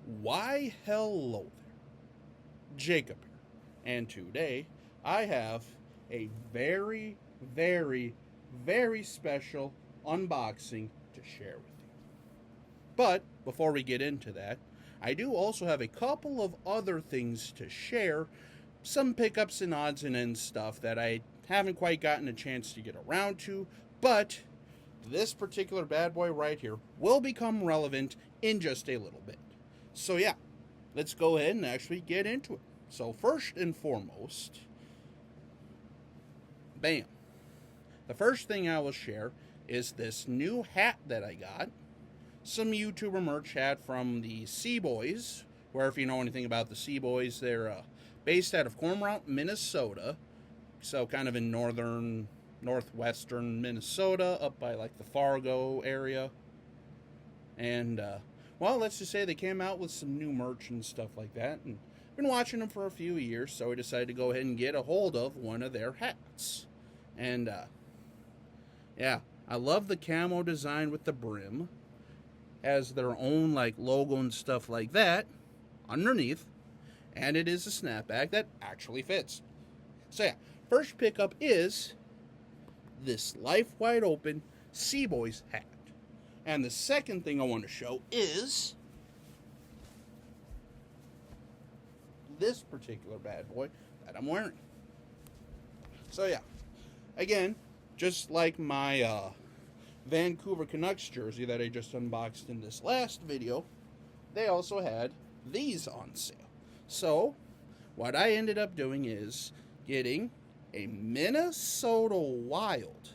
Why hello there, Jacob here, and today I have a very, very, very special unboxing to share with you. But before we get into that, I do also have a couple of other things to share, some pickups and odds and ends stuff that I haven't quite gotten a chance to get around to, but this particular bad boy right here will become relevant in just a little bit. So yeah, let's go ahead and actually get into it. So first and foremost, bam. The first thing I will share is this new hat that I got. Some YouTuber merch hat from the Sea Boys, where if you know anything about the Sea Boys, they're based out of Cormorant, Minnesota. So kind of in northwestern Minnesota, up by like the Fargo area. And well, let's just say they came out with some new merch and stuff like that, and I've been watching them for a few years, so I decided to go ahead and get a hold of one of their hats. And yeah, I love the camo design with the brim. Has their own like logo and stuff like that underneath, and it is a snapback that actually fits. So yeah, first pickup is this Life Wide Open Sea Boys hat. And the second thing I want to show is this particular bad boy that I'm wearing. So yeah, again, just like my Vancouver Canucks jersey that I just unboxed in this last video, they also had these on sale. So what I ended up doing is getting a Minnesota Wild,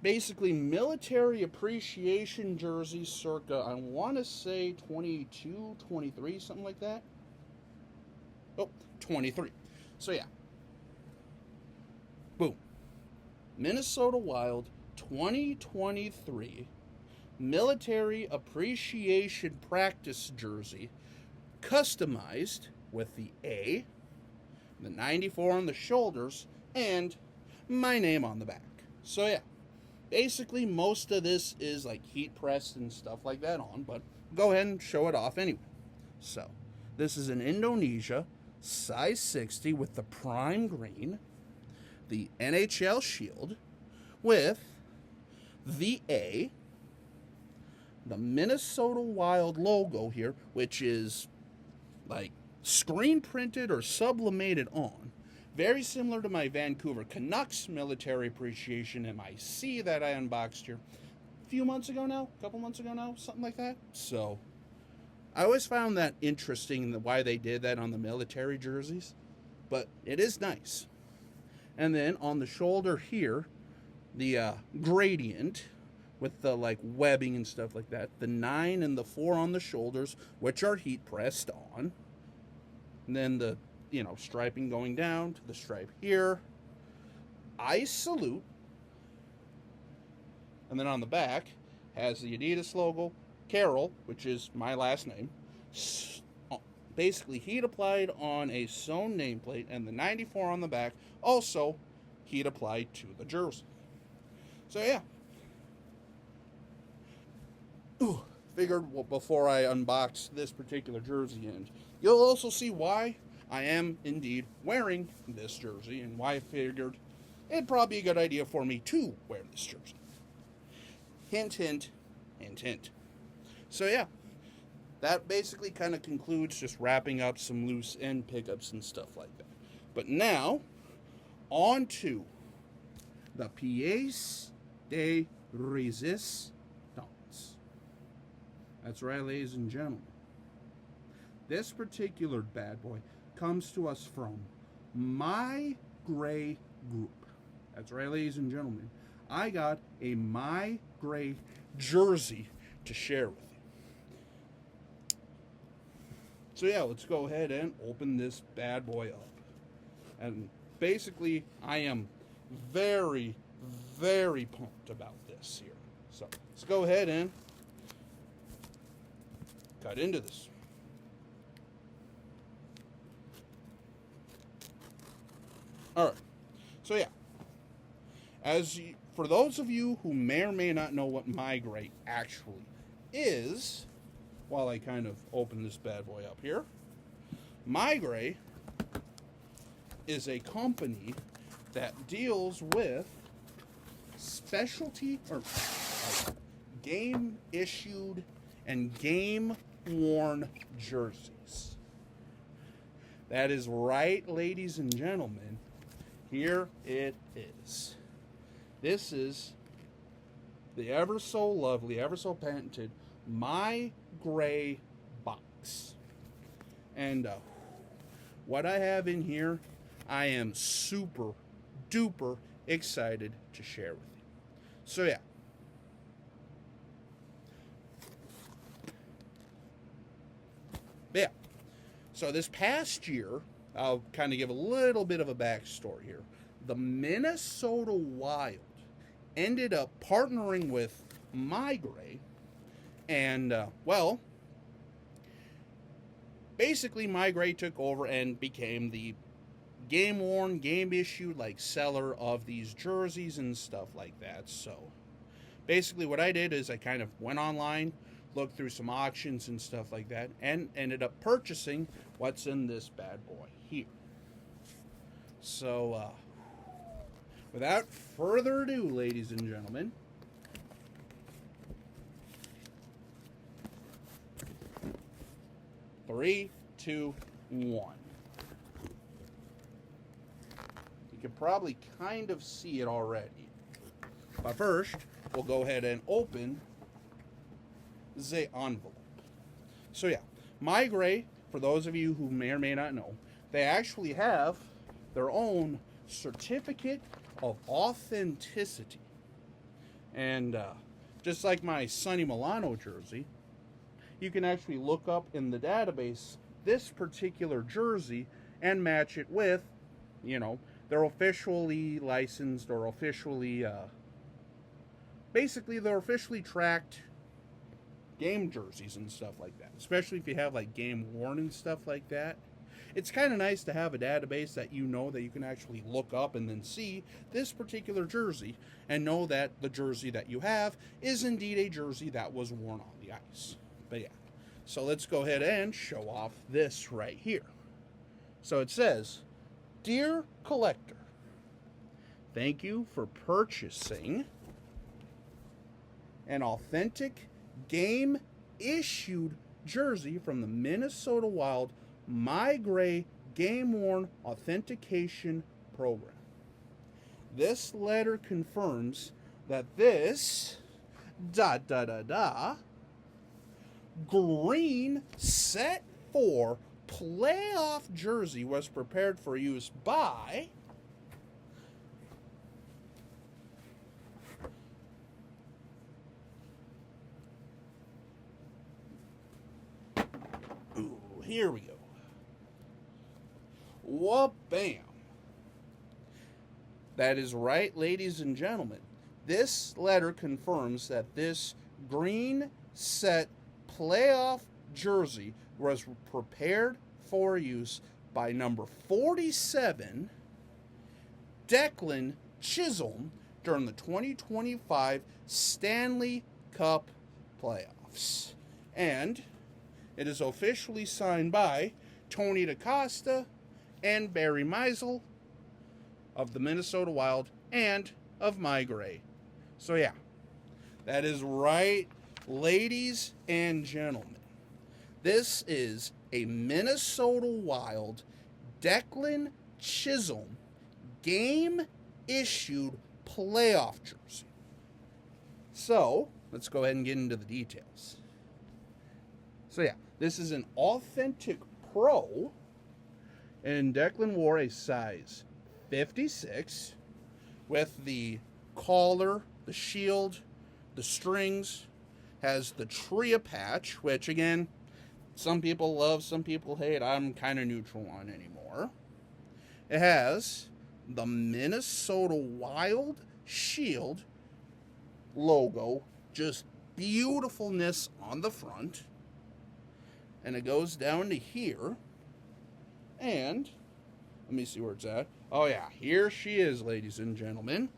basically military appreciation jersey circa, I want to say 22, 23, something like that. Oh, 23. So yeah. Boom. Minnesota Wild 2023 military appreciation practice jersey, customized with the A, the 94 on the shoulders, and my name on the back. So yeah. Basically, most of this is like heat pressed and stuff like that on, but go ahead and show it off anyway. So, this is an Indonesia, size 60 with the prime green, the NHL shield with the A, the Minnesota Wild logo here, which is like screen printed or sublimated on. Very similar to my Vancouver Canucks military appreciation MIC that I unboxed here a few months ago now, a couple months ago now, something like that. So, I always found that interesting, why they did that on the military jerseys, but it is nice. And then on the shoulder here, the gradient with the like webbing and stuff like that, the 9 and the 4 on the shoulders, which are heat pressed on, and then the striping going down to the stripe here. I salute. And then on the back has the Adidas logo, Carroll, which is my last name, basically heat applied on a sewn nameplate, and the 94 on the back also heat applied to the jersey. So yeah. Figured before I unbox this particular jersey, and you'll also see why I am indeed wearing this jersey, and why I figured it'd probably be a good idea for me to wear this jersey. Hint, hint, hint, hint. So yeah, that basically kind of concludes just wrapping up some loose end pickups and stuff like that. But now, on to the pièce de résistance. That's right, ladies and gentlemen. This particular bad boy comes to us from MeiGray Group. That's right, ladies and gentlemen. I got a MeiGray jersey to share with you. So yeah, let's go ahead and open this bad boy up. And basically, I am very, very pumped about this here. So let's go ahead and cut into this. Alright, so yeah, for those of you who may or may not know what MeiGray actually is, while I kind of open this bad boy up here. MeiGray is a company that deals with specialty or game issued and game worn jerseys. That is right, ladies and gentlemen. Here it is. This is the ever so lovely, ever so patented MeiGray box. And what I have in here, I am super duper excited to share with you. So yeah. Yeah. So this past year, I'll kind of give a little bit of a backstory here. The Minnesota Wild ended up partnering with MeiGray, and basically MeiGray took over and became the game-worn, game-issued, like, seller of these jerseys and stuff like that. So basically what I did is I kind of went online, looked through some auctions and stuff like that, and ended up purchasing what's in this bad boy here. So without further ado, ladies and gentlemen, three, two, one. You can probably kind of see it already. But first, we'll go ahead and open the envelope. So yeah, MeiGray, for those of you who may or may not know, they actually have their own certificate of authenticity. And just like my Sonny Milano jersey, you can actually look up in the database this particular jersey and match it with, they're officially licensed or officially, basically they're officially tracked game jerseys and stuff like that. Especially if you have like game worn and stuff like that. It's kind of nice to have a database that that you can actually look up and then see this particular jersey and know that the jersey that you have is indeed a jersey that was worn on the ice. But yeah, so let's go ahead and show off this right here. So it says, "Dear collector, thank you for purchasing an authentic game-issued jersey from the Minnesota Wild MeiGray Game-Worn Authentication Program. This letter confirms that this green set 4 playoff jersey was prepared for use by here we go. Wha-bam. That is right, ladies and gentlemen. This letter confirms that this green set playoff jersey was prepared for use by number 47, Declan Chisholm, during the 2025 Stanley Cup playoffs. And it is officially signed by Tony DaCosta and Barry Meisel of the Minnesota Wild and of MeiGray. So yeah, that is right, ladies and gentlemen. This is a Minnesota Wild Declan Chisholm game-issued playoff jersey. So let's go ahead and get into the details. So yeah, this is an authentic pro, and Declan wore a size 56 with the collar, the shield, the strings, has the Tria patch, which again, some people love, some people hate. I'm kind of neutral on anymore. It has the Minnesota Wild Shield logo, just beautifulness on the front. And it goes down to here. And let me see where it's at. Oh yeah, here she is, ladies and gentlemen.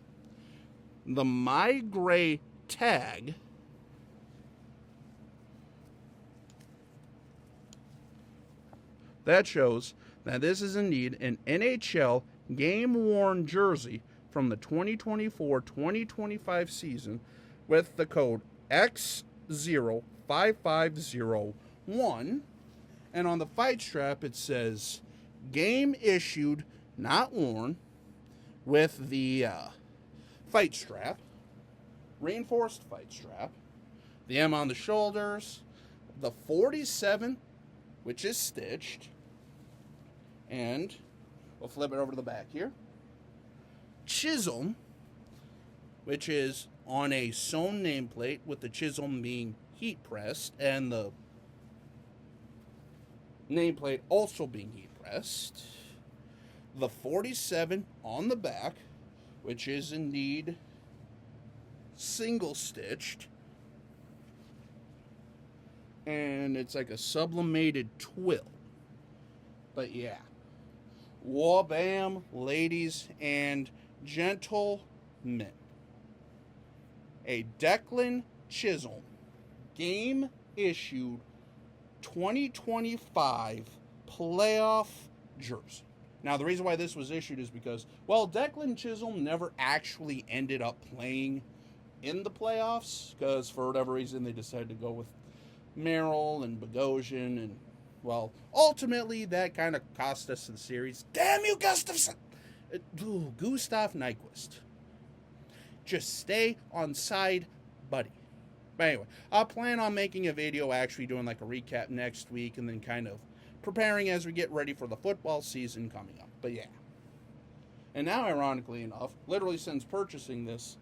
The MeiGray tag that shows that this is indeed an NHL game-worn jersey from the 2024-2025 season with the code X05501. And on the fight strap, it says, game issued, not worn, with the fight strap, reinforced fight strap, the M on the shoulders, the 47, which is stitched, and we'll flip it over to the back here. Chisholm, which is on a sewn nameplate with the Chisholm being heat pressed and the nameplate also being heat pressed. The 47 on the back, which is indeed single stitched, and it's like a sublimated twill. But yeah, wabam, ladies and gentlemen, a Declan Chisholm game issued 2025 playoff jersey. Now, the reason why this was issued is because, well, Declan Chisholm never actually ended up playing in the playoffs because for whatever reason they decided to go with Merrill and Bogosian, and, well, ultimately that kind of cost us the series. Damn you, Gustafsson! Gustav Nyquist. Just stay on side, buddy. But anyway, I'll plan on making a video actually doing like a recap next week and then kind of preparing as we get ready for the football season coming up. But yeah. And now, ironically enough, literally since purchasing this,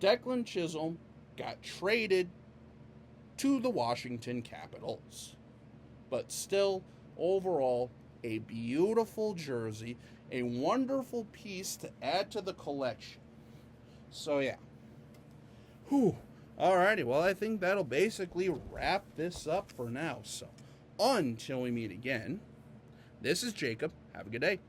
Declan Chisholm got traded to the Washington Capitals. But still, overall, a beautiful jersey, a wonderful piece to add to the collection. So yeah. Whew. Alrighty, well, I think that'll basically wrap this up for now. So, until we meet again, this is Jacob. Have a good day.